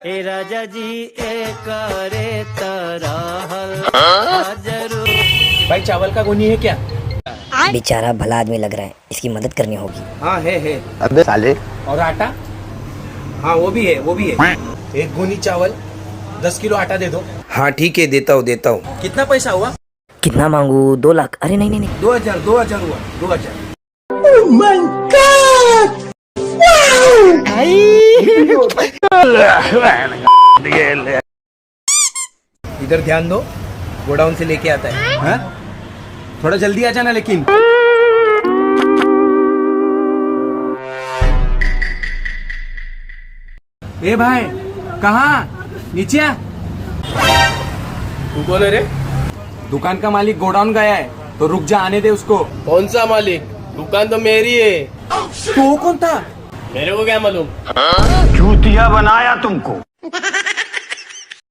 ए राजा जी ए करे तराहल जरूर। भाई चावल का गोनी है क्या? बेचारा भला आदमी लग रहा है, इसकी मदद करनी होगी। हाँ है। अबे साले। और आटा? हाँ वो भी है। एक गोनी चावल 10 किलो आटा दे दो। हाँ ठीक है, देता हूँ। कितना पैसा हुआ? कितना मांगू? 2 लाख? अरे नहीं 2000 हुआ। 2000। इधर ध्यान दो, गोडाउन से लेके आता है। हाँ? थोड़ा जल्दी आ जाना लेकिन। ए भाई कहाँ? नीचे आ। तू कौन है रे? दुकान का मालिक गोडाउन गया है, तो रुक जा, आने दे उसको। कौन सा मालिक? दुकान तो मेरी है। तो वो कौन था? मेरे को क्या मालूम? चूतिया बनाया तुमको।